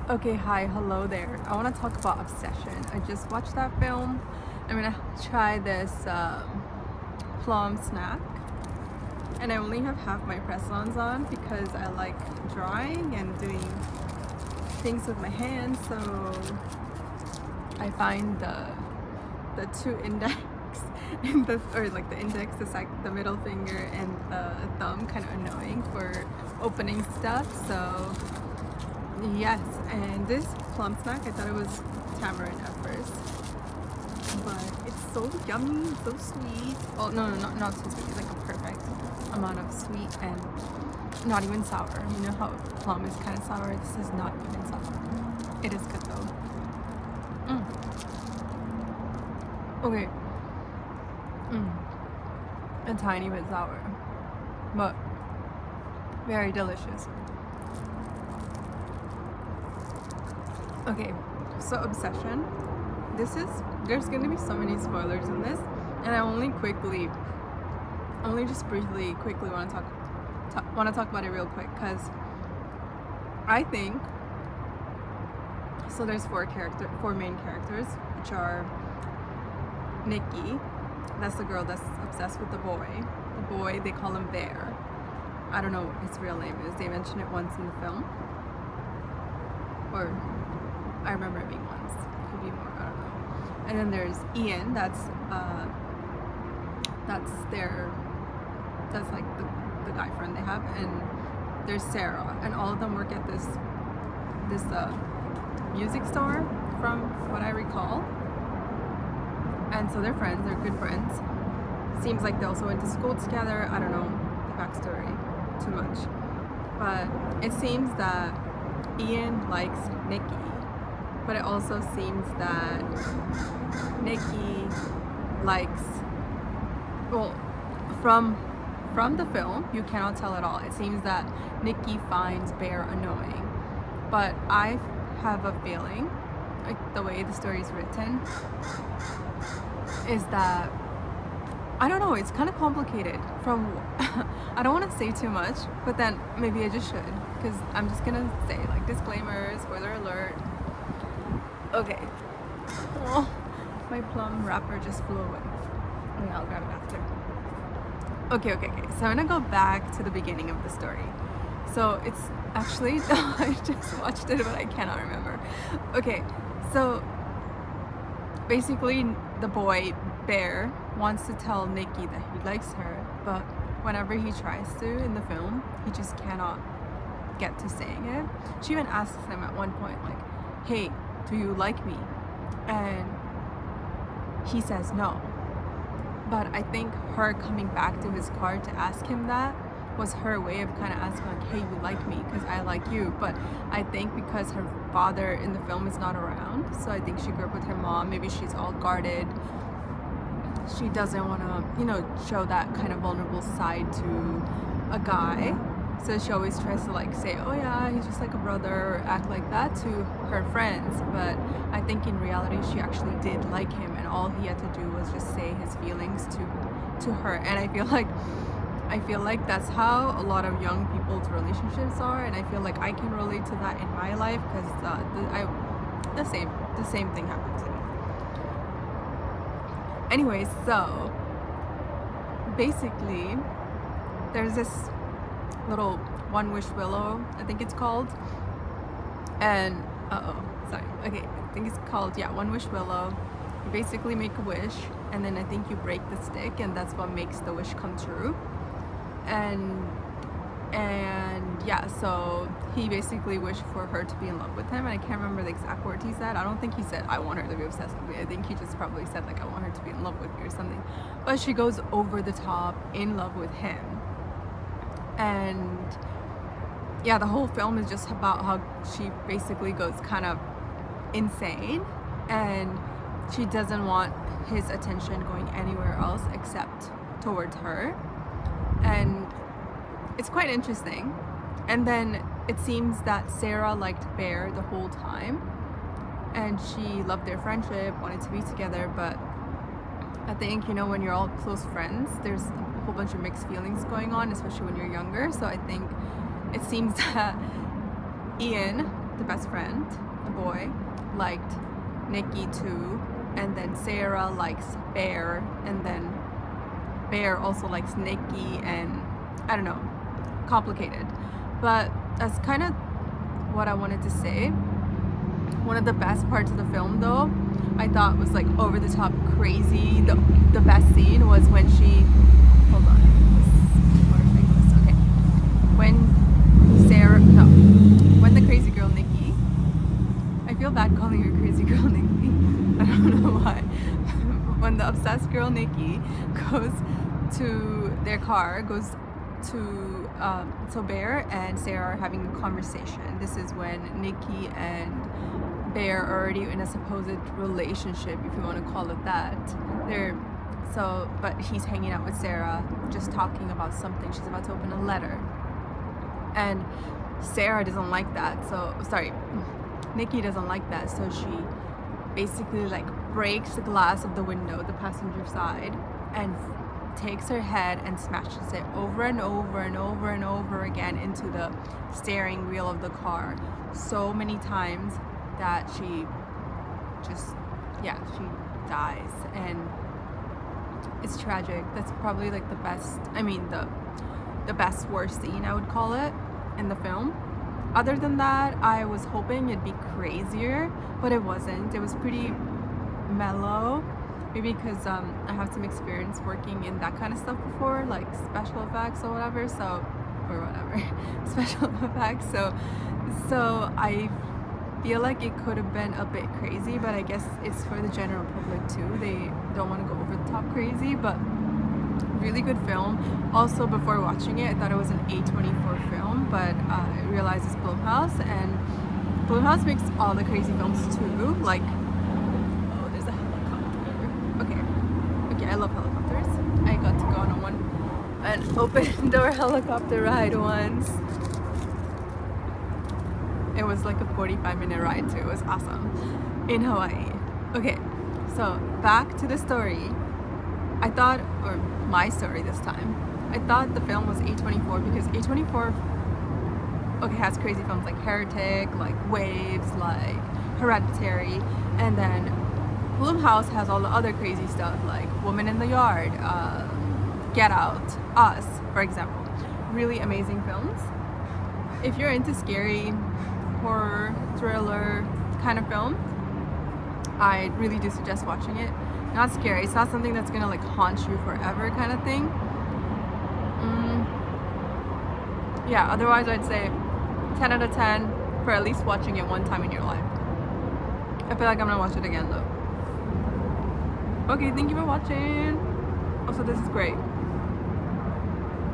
Okay, hi, hello there. I want to talk about Obsession. I just watched that film. I'm gonna try this plum snack, and I only have half my press-ons on because I like drawing and doing things with my hands. So I find the two index and the index, the middle finger, and the thumb kind of annoying for opening stuff. So yes, and this plum snack, I thought it was tamarind at first, but it's so yummy, so sweet. Well, no, not so sweet. It's like a perfect amount of sweet and not even sour. You know how plum is kind of sour? This is not even sour. It is good though. Okay. A tiny bit sour, but very delicious. Okay, so Obsession. There's gonna be so many spoilers in this, and I only just briefly, quickly want to talk about it real quick, because I think so. There's four main characters, which are Nikki. That's the girl that's obsessed with the boy. The boy, they call him Bear. I don't know what his real name is. They mention it once in the film, or I remember it being once. Could be more. I don't know. And then there's Ian. That's like the guy friend they have. And there's Sarah. And all of them work at this music store, from what I recall. And so they're friends. They're good friends. Seems like they also went to school together. I don't know the backstory too much, but it seems that Ian likes Nikki. But it also seems that Nikki likes, well, from the film, you cannot tell at all. It seems that Nikki finds Bear annoying. But I have a feeling, like the way the story is written, is that, I don't know, it's kind of complicated. I don't want to say too much, but then maybe I just should, because I'm just gonna say, like, disclaimer, spoiler alert. Okay. Oh, my plum wrapper just flew away. Okay, I'll grab it after. Okay. So I'm gonna go back to the beginning of the story. So it's actually, I just watched it, but I cannot remember. Okay, so basically the boy, Bear, wants to tell Nikki that he likes her, but whenever he tries to in the film, he just cannot get to saying it. She even asks him at one point, like, hey, do you like me? And he says no. But I think her coming back to his car to ask him that was her way of kind of asking, like, hey, you like me because I like you. But I think because her father in the film is not around, so I think she grew up with her mom, maybe she's all guarded. She doesn't want to, show that kind of vulnerable side to a guy. So she always tries to, like, say, oh yeah, he's just like a brother, or act like that to her friends. But I think in reality she actually did like him, and all he had to do was just say his feelings to her. And I feel like that's how a lot of young people's relationships are, and I feel like I can relate to that in my life, because the same thing happened to me. Anyways, so basically there's this little One Wish Willow, I think it's called, and I think it's called, One Wish Willow. You basically make a wish, and then I think you break the stick, and that's what makes the wish come true. And yeah, so he basically wished for her to be in love with him, and I can't remember the exact words he said. I don't think he said, I want her to be obsessed with me. I think he just probably said, like, I want her to be in love with me or something. But she goes over the top in love with him. And yeah, the whole film is just about how she basically goes kind of insane, and she doesn't want his attention going anywhere else except towards her. And it's quite interesting. And then it seems that Sarah liked Bear the whole time, and she loved their friendship, wanted to be together. But I think, when you're all close friends, there's a whole bunch of mixed feelings going on, especially when you're younger. So I think it seems that Ian the best friend, the boy, liked Nikki too, and then Sarah likes Bear, and then Bear also likes Nikki, and I don't know, complicated. But that's kind of what I wanted to say. One of the best parts of the film though, I thought was like over the top crazy. The best scene was when she, hold on, okay, when the crazy girl Nikki, I feel bad calling her crazy girl Nikki, I don't know why. When the obsessed girl Nikki goes to their car, goes to so Bear and Sarah are having a conversation. This is when Nikki and Bear are already in a supposed relationship, if you want to call it that. But he's hanging out with Sarah, just talking about something. She's about to open a letter, and Sarah doesn't like that. Nikki doesn't like that, so she basically like breaks the glass of the window, the passenger side, and takes her head and smashes it over and over and over and over again into the steering wheel of the car so many times that she dies, and it's tragic. That's probably like the best worst scene, I would call it, in the film. Other than that, I was hoping it'd be crazier, but it wasn't. It was pretty mellow. Maybe because I have some experience working in that kind of stuff before, like special effects or whatever. Special effects. So I feel like it could have been a bit crazy, but I guess it's for the general public too. They don't want to go over the top crazy, but really good film. Also, before watching it, I thought it was an A24 film, but I realized it's Blumhouse, and Blumhouse makes all the crazy films too. Like, oh, there's a helicopter. Okay, I love helicopters. I got to go on an open door helicopter ride once. It was like a 45-minute ride too. It was awesome in Hawaii. Okay, so back to the story. I thought, or my story this time, I thought the film was A24 because A24 has crazy films like Heretic, like Waves, like Hereditary, and then Blumhouse has all the other crazy stuff like Woman in the Yard, Get Out, Us, for example. Really amazing films. If you're into scary, horror, thriller kind of film, I really do suggest watching it. Not scary, it's not something that's gonna like haunt you forever kind of thing. Yeah, otherwise I'd say 10 out of 10 for at least watching it one time in your life. I feel like I'm gonna watch it again though. Okay, thank you for watching. Also, this is great.